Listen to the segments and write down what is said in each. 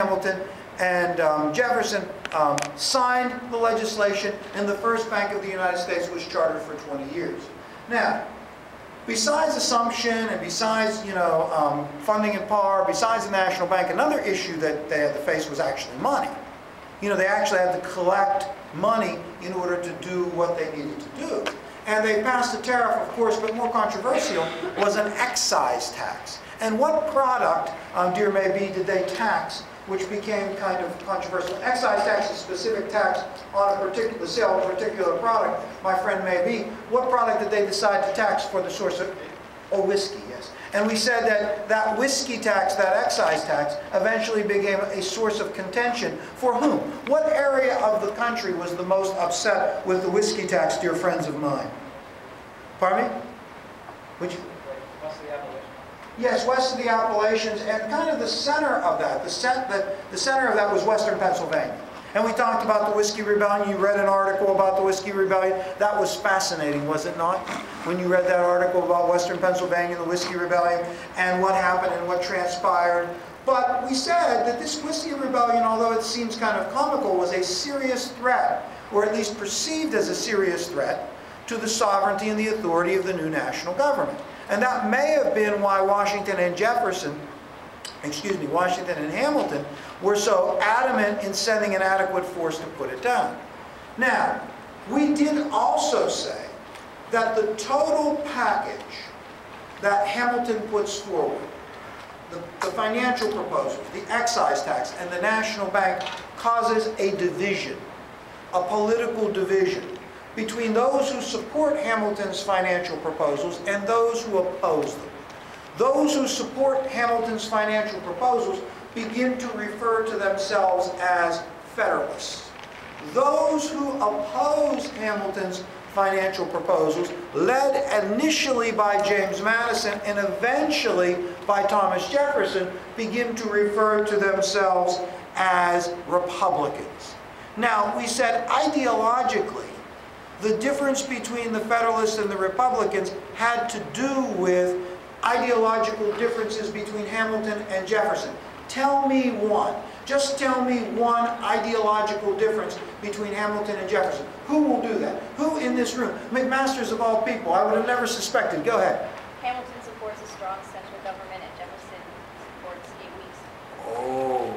Hamilton and Jefferson signed the legislation, and the first Bank of the United States was chartered for 20 years. Now, besides assumption and besides, funding in par, besides the National Bank, another issue that they had to face was actually money. They actually had to collect money in order to do what they needed to do. And they passed a tariff, of course, but more controversial was an excise tax. And what product, dear Maybe, did they tax, which became kind of controversial? Excise tax is a specific tax on the sale of a particular product, my friend Maybe. What product did they decide to tax for the source of? Oh, whiskey, yes. And we said that that whiskey tax, that excise tax, eventually became a source of contention. For whom? What area of the country was the most upset with the whiskey tax, dear friends of mine? Pardon me? Which? West of the Appalachians. Yes, west of the Appalachians, and kind of the center of that. The center of that was western Pennsylvania. And we talked about the Whiskey Rebellion. You read an article about the Whiskey Rebellion. That was fascinating, was it not? When you read that article about western Pennsylvania, the Whiskey Rebellion, and what happened and what transpired. But we said that this Whiskey Rebellion, although it seems kind of comical, was a serious threat, or at least perceived as a serious threat, to the sovereignty and the authority of the new national government. And that may have been why Washington and Hamilton were so adamant in sending an adequate force to put it down. Now, we did also say that the total package that Hamilton puts forward, the financial proposals, the excise tax, and the National Bank, causes a division, a political division, between those who support Hamilton's financial proposals and those who oppose them. Those who support Hamilton's financial proposals begin to refer to themselves as Federalists. Those who oppose Hamilton's financial proposals, led initially by James Madison and eventually by Thomas Jefferson, begin to refer to themselves as Republicans. Now, we said ideologically, the difference between the Federalists and the Republicans had to do with ideological differences between Hamilton and Jefferson. Tell me one. Just tell me one ideological difference between Hamilton and Jefferson. Who will do that? Who in this room? McMasters of all people. I would have never suspected. Go ahead. Hamilton supports a strong central government and Jefferson supports 8 weeks. Oh.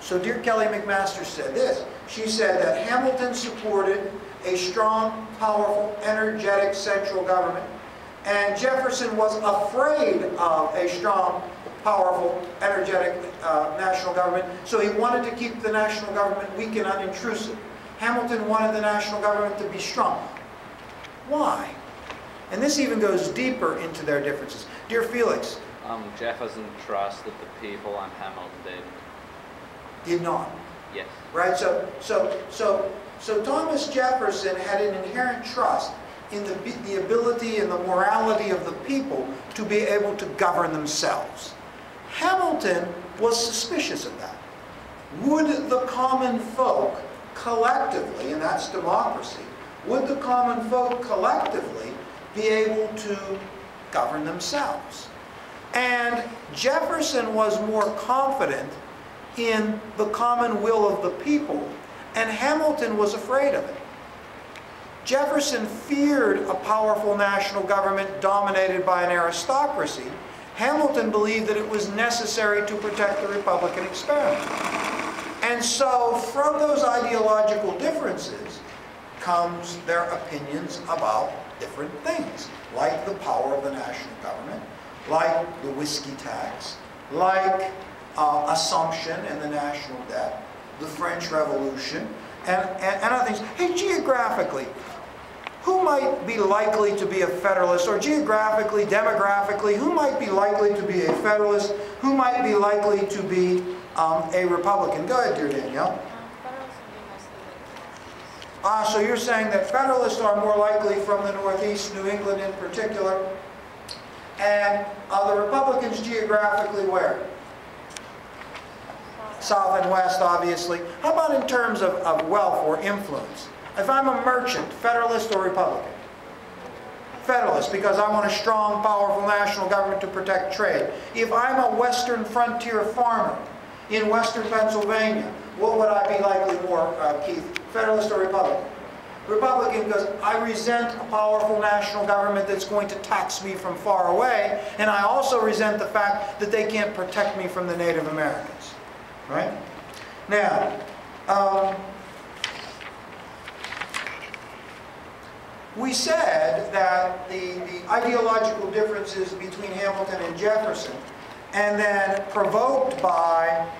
So dear Kelly McMasters said this. She said that Hamilton supported a strong, powerful, energetic central government, and Jefferson was afraid of a strong, powerful, energetic national government, so he wanted to keep the national government weak and unintrusive. Hamilton wanted the national government to be strong. Why? And this even goes deeper into their differences. Dear Felix. Jefferson trusted the people and Hamilton did not. Yes. Right? So Thomas Jefferson had an inherent trust in the ability and the morality of the people to be able to govern themselves. Hamilton was suspicious of that. Would the common folk collectively, and that's democracy, would the common folk collectively be able to govern themselves? And Jefferson was more confident in the common will of the people, and Hamilton was afraid of it. Jefferson feared a powerful national government dominated by an aristocracy. Hamilton believed that it was necessary to protect the Republican experiment. And so from those ideological differences comes their opinions about different things, like the power of the national government, like the whiskey tax, like assumption and the national debt, the French Revolution, and other things. Hey, geographically, who might be likely to be a Federalist, or geographically, demographically, who might be likely to be a Federalist, who might be likely to be a Republican? Go ahead, dear Danielle. So you're saying that Federalists are more likely from the Northeast, New England in particular, and the Republicans geographically where? South and West, obviously. How about in terms of wealth or influence? If I'm a merchant, Federalist or Republican? Federalist, because I want a strong, powerful national government to protect trade. If I'm a Western frontier farmer, in Western Pennsylvania, what would I be likely more, Keith? Federalist or Republican? Republican, because I resent a powerful national government that's going to tax me from far away, and I also resent the fact that they can't protect me from the Native Americans. Right? Now, we said that the ideological differences between Hamilton and Jefferson, and then provoked by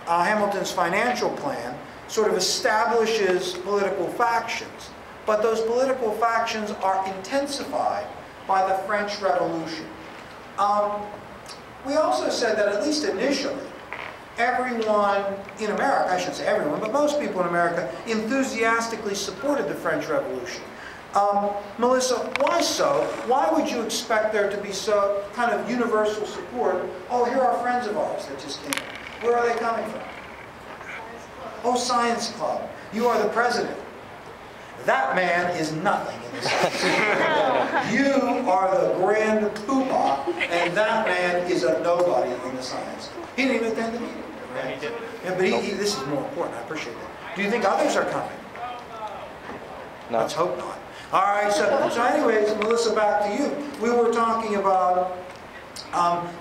Hamilton's financial plan, sort of establishes political factions. But those political factions are intensified by the French Revolution. We also said that at least initially, everyone in America, I shouldn't say everyone, but most people in America enthusiastically supported the French Revolution. Melissa, why so? Why would you expect there to be so kind of universal support? Oh, here are friends of ours that just came in. Where are they coming from? Oh, Science Club. You are the president. That man is nothing in the science club. You are the grand poobah, and that man is a nobody in the science club. He didn't even attend the meeting. Right? Yeah, but this is more important. I appreciate that. Do you think others are coming? No. Let's hope not. All right, so anyways, Melissa, back to you. We were talking about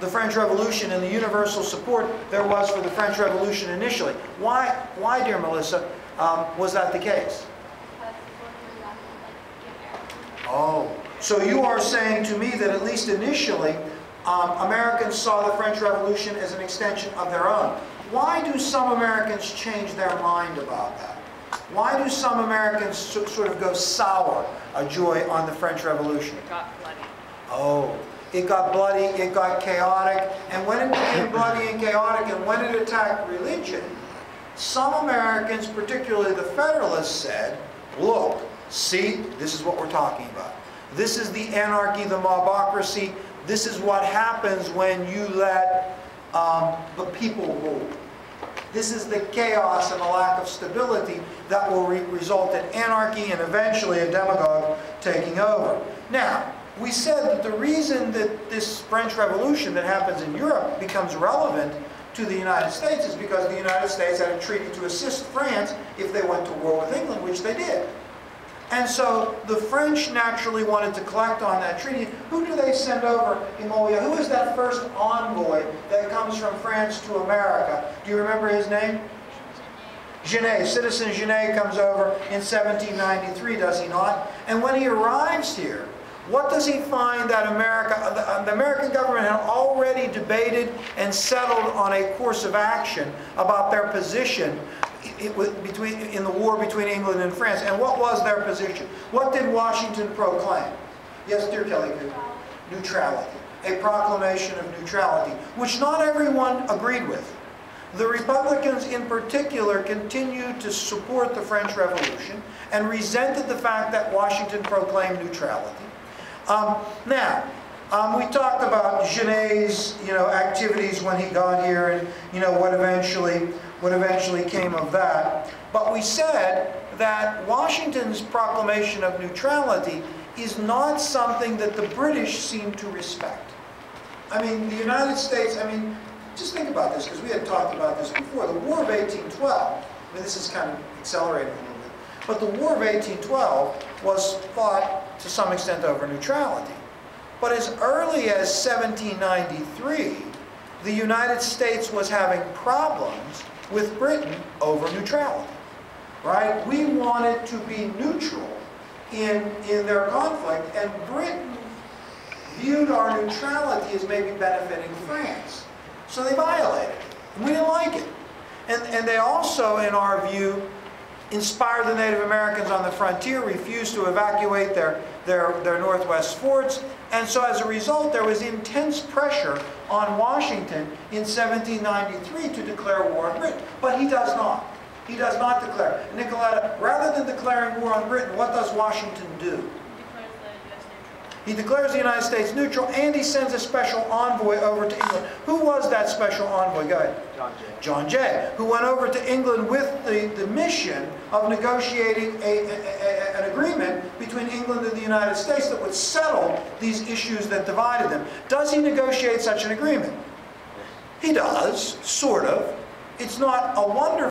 the French Revolution and the universal support there was for the French Revolution initially. Why, dear Melissa, was that the case? Oh, so you are saying to me that at least initially, Americans saw the French Revolution as an extension of their own. Why do some Americans change their mind about that? Why do some Americans sort of go sour a joy on the French Revolution? It got bloody. Oh, it got bloody, it got chaotic, and when it became bloody and chaotic, and when it attacked religion, some Americans, particularly the Federalists, said, look, see, this is what we're talking about. This is the anarchy, the mobocracy. This is what happens when you let the people rule. This is the chaos and the lack of stability that will result in anarchy and eventually a demagogue taking over. Now, we said that the reason that this French Revolution that happens in Europe becomes relevant to the United States is because the United States had a treaty to assist France if they went to war with England, which they did. And so the French naturally wanted to collect on that treaty. Who do they send over, Imolia? Who is that first envoy that comes from France to America? Do you remember his name? Genet. Citizen Genet comes over in 1793, does he not? And when he arrives here, what does he find that the American government had already debated and settled on a course of action about their position in the war between England and France. And what was their position? What did Washington proclaim? Yes, dear Kelly? Neutrality. A proclamation of neutrality, which not everyone agreed with. The Republicans in particular continued to support the French Revolution and resented the fact that Washington proclaimed neutrality. We talked about Genet's, activities when he got here, and what eventually came of that. But we said that Washington's proclamation of neutrality is not something that the British seem to respect. I mean, the United States, just think about this, because we had talked about this before. The War of 1812, this is kind of accelerating a little bit, but the War of 1812 was fought to some extent over neutrality. But as early as 1793, the United States was having problems with Britain over neutrality, right? We wanted to be neutral in their conflict, and Britain viewed our neutrality as maybe benefiting France. So they violated it, and we didn't like it. And they also, in our view, inspired the Native Americans on the frontier, refused to evacuate their Northwest forts, and so as a result there was intense pressure on Washington in 1793 to declare war on Britain. But he does not. He does not declare. Nicoletta, rather than declaring war on Britain, what does Washington do? He declares the United States neutral, and he sends a special envoy over to England. Who was that special envoy? Go ahead. John Jay. John Jay, who went over to England with the mission of negotiating an agreement between England and the United States that would settle these issues that divided them. Does he negotiate such an agreement? He does, sort of. it's not a wonder